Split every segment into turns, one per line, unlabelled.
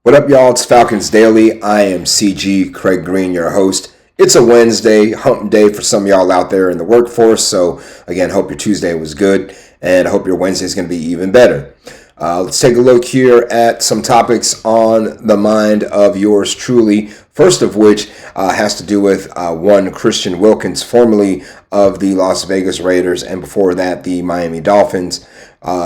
What up, y'all? It's Falcons Daily. I am CG Craig Green, your host. It's a Wednesday, hump day for some of y'all out there in the workforce. So, again, hope your Tuesday was good, and I hope your Wednesday is going to be even better. Let's take a look here at some topics on the mind of yours truly. First of which has to do with one Christian Wilkins, formerly of the Las Vegas Raiders, and before that, the Miami Dolphins.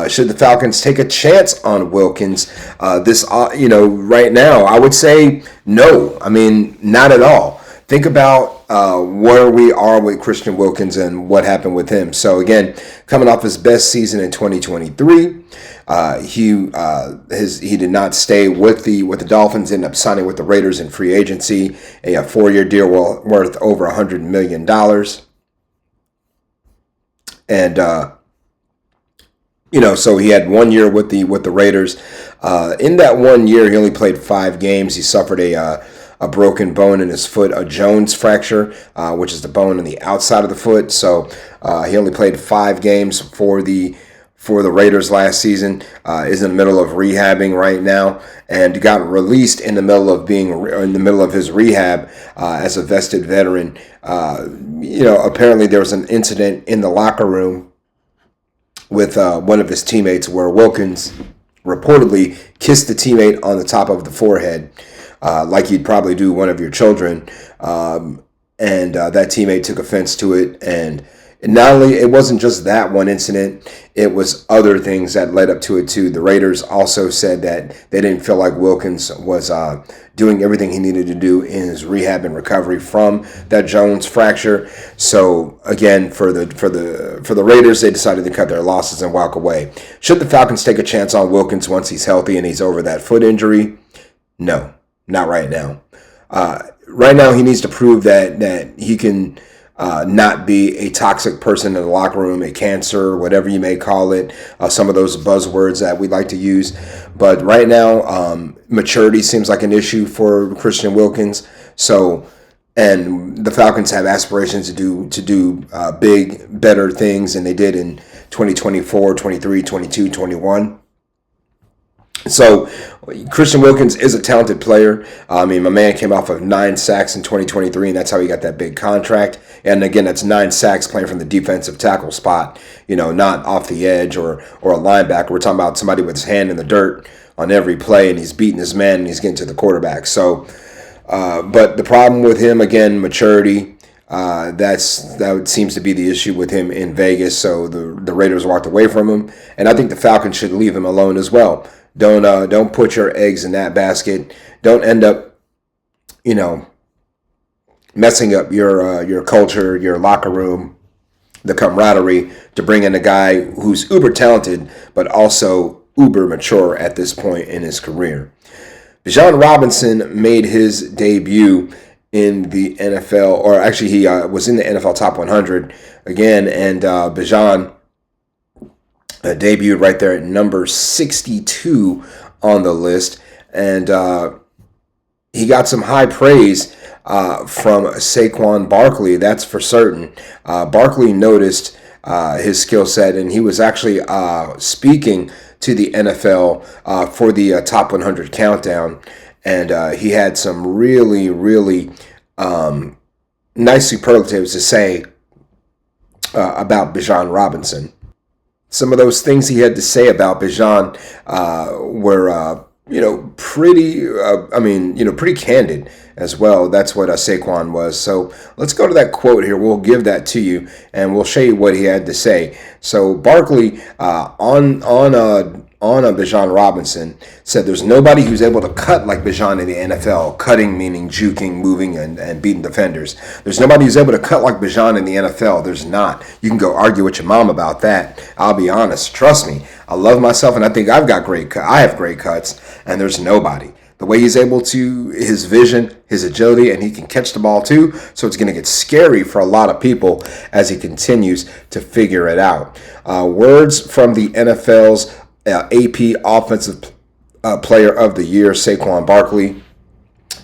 Should the Falcons take a chance on Wilkins? Right now, I would say no. I mean, not at all. Think about where we are with Christian Wilkins and what happened with him. So again, coming off his best season in 2023, he did not stay with the Dolphins. Ended up signing with the Raiders in free agency, a 4-year deal worth over $100 million, and so he had 1 year with the Raiders. In that 1 year, he only played 5 games. He suffered a broken bone in his foot, a Jones fracture, which is the bone on the outside of the foot. So he only played 5 games for the Raiders last season. Is in the middle of rehabbing right now, and got released in the middle of his rehab as a vested veteran. Apparently there was an incident in the locker room with one of his teammates where Wilkins reportedly kissed the teammate on the top of the forehead, like you'd probably do one of your children. And that teammate took offense to it. And not only, it wasn't just that one incident, it was other things that led up to it too. The Raiders also said that they didn't feel like Wilkins was doing everything he needed to do in his rehab and recovery from that Jones fracture. So again, for the Raiders, they decided to cut their losses and walk away. Should the Falcons take a chance on Wilkins once he's healthy and he's over that foot injury? No, not right now. Right now, he needs to prove that he can not be a toxic person in the locker room, a cancer, whatever you may call it, some of those buzzwords that we like to use. But right now, maturity seems like an issue for Christian Wilkins. So, and the Falcons have aspirations to do big, better things than they did in 2024, 23, 22, 21. So Christian Wilkins is a talented player. I mean, my man came off of 9 sacks in 2023, and that's how he got that big contract. And again, that's 9 sacks playing from the defensive tackle spot, not off the edge or a linebacker. We're talking about somebody with his hand in the dirt on every play, and he's beating his man, and he's getting to the quarterback. So, but the problem with him, again, maturity. That seems to be the issue with him in Vegas. So the Raiders walked away from him, and I think the Falcons should leave him alone as well. Don't put your eggs in that basket. Don't end up, messing up your culture, your locker room, the camaraderie to bring in a guy who's uber talented but also uber mature at this point in his career. Bijan Robinson made his debut in the NFL, or actually he was in the NFL Top 100 again, and Bijan debuted right there at number 62 on the list, and he got some high praise from Saquon Barkley, that's for certain. Barkley noticed his skill set, and he was actually speaking to the NFL for the Top 100 countdown, and he had some really, really nice superlatives to say about Bijan Robinson. Some of those things he had to say about Bijan were, pretty candid as well. That's what Saquon was. So let's go to that quote here. We'll give that to you, and we'll show you what he had to say. So Barkley on Bijan Robinson said, "There's nobody who's able to cut like Bijan in the NFL. Cutting meaning juking, moving, and beating defenders. There's nobody who's able to cut like Bijan in the NFL. There's not. You can go argue with your mom about that. I'll be honest. Trust me. I love myself, and I think I've got I have great cuts, and there's nobody. The way he's able to, his vision, his agility, and he can catch the ball too. So it's going to get scary for a lot of people as he continues to figure it out." Words from the NFL's AP Offensive Player of the Year, Saquon Barkley.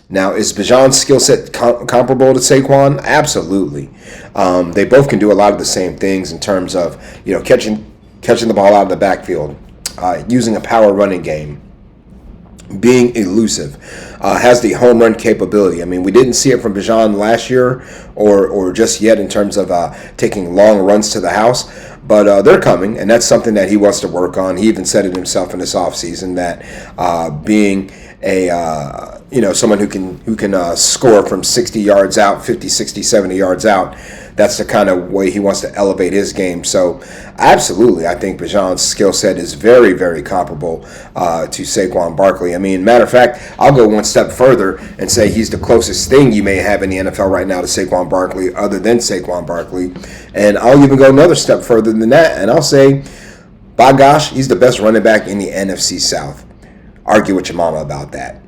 Now, is Bijan's skill set comparable to Saquon? Absolutely. They both can do a lot of the same things in terms of catching the ball out of the backfield, using a power running game, being elusive, has the home run capability. I mean, we didn't see it from Bijan last year or just yet in terms of taking long runs to the house, but they're coming, and that's something that he wants to work on. He even said it himself in this offseason that being a someone who can score from 60 yards out, 50, 60, 70 yards out. That's the kind of way he wants to elevate his game. So, absolutely, I think Bijan's skill set is very, very comparable to Saquon Barkley. I mean, matter of fact, I'll go one step further and say he's the closest thing you may have in the NFL right now to Saquon Barkley, other than Saquon Barkley. And I'll even go another step further than that, and I'll say, by gosh, he's the best running back in the NFC South. Argue with your mama about that.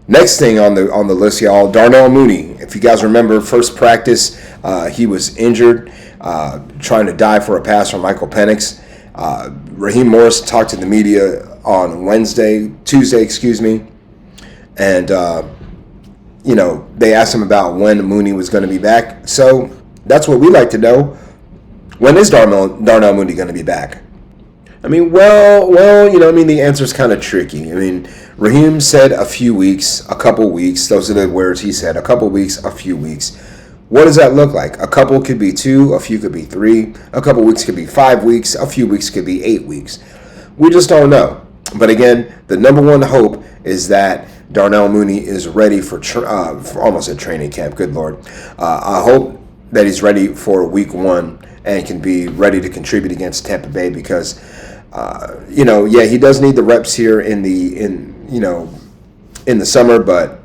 Next thing on the list, y'all, Darnell Mooney. If you guys remember, first practice, he was injured, trying to dive for a pass from Michael Penix. Raheem Morris talked to the media on Tuesday, and they asked him about when Mooney was going to be back. So that's what we like to know. When is Darnell Mooney going to be back? I mean, the answer's kind of tricky. I mean, Raheem said a few weeks, a couple weeks. Those are the words he said, a couple weeks, a few weeks. What does that look like? A couple could be 2, a few could be 3, a couple weeks could be 5 weeks, a few weeks could be 8 weeks. We just don't know. But again, the number one hope is that Darnell Mooney is ready for almost a training camp. Good Lord. I hope that he's ready for week 1 and can be ready to contribute against Tampa Bay because, he does need the reps here in the summer, but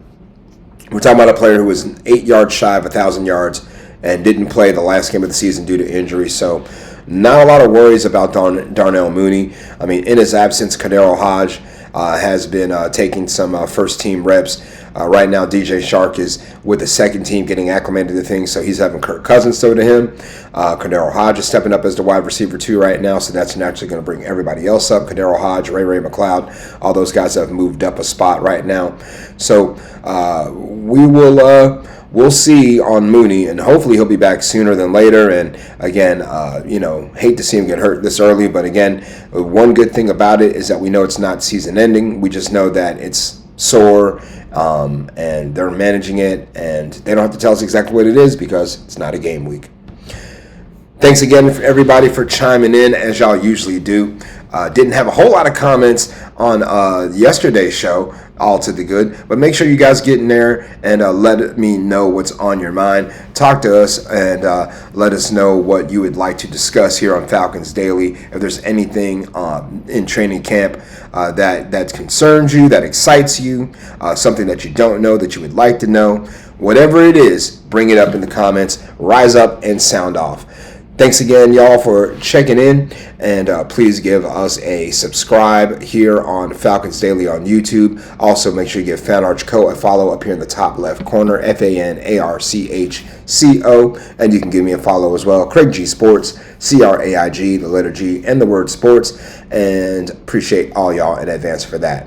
we're talking about a player who was 8 yards shy of 1,000 yards and didn't play the last game of the season due to injury. So not a lot of worries about Darnell Mooney. I mean, in his absence, Kadero Hodge has been taking some first-team reps. Right now, DJ Shark is with the second team getting acclimated to things, so he's having Kirk Cousins throw to him. Kadero Hodge is stepping up as the wide receiver 2 right now, so that's naturally going to bring everybody else up. Kadero Hodge, Ray McLeod, all those guys have moved up a spot right now. So we'll see on Mooney, and hopefully he'll be back sooner than later. And again, hate to see him get hurt this early, but again, one good thing about it is that we know it's not season ending. We just know that it's sore, and they're managing it, and they don't have to tell us exactly what it is because it's not a game week. Thanks again for everybody for chiming in as y'all usually do. Didn't have a whole lot of comments on yesterday's show, all to the good, but make sure you guys get in there and let me know what's on your mind. Talk to us and let us know what you would like to discuss here on Falcons Daily. If there's anything in training camp that concerns you, that excites you, something that you don't know that you would like to know, whatever it is, bring it up in the comments. Rise up and sound off. Thanks again, y'all, for checking in, and please give us a subscribe here on Falcons Daily on YouTube. Also, make sure you give FanArchCo a follow up here in the top left corner, FANARCHCO, and you can give me a follow as well, Craig G Sports, CRAIG, the letter G, and the word sports, and appreciate all y'all in advance for that.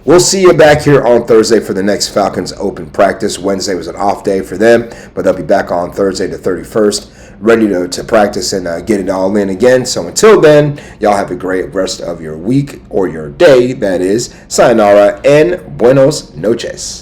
We'll see you back here on Thursday for the next Falcons open practice. Wednesday was an off day for them, but they'll be back on Thursday the 31st. Ready to practice and get it all in again. So until then, y'all have a great rest of your week or your day, that is. Sayonara and buenos noches.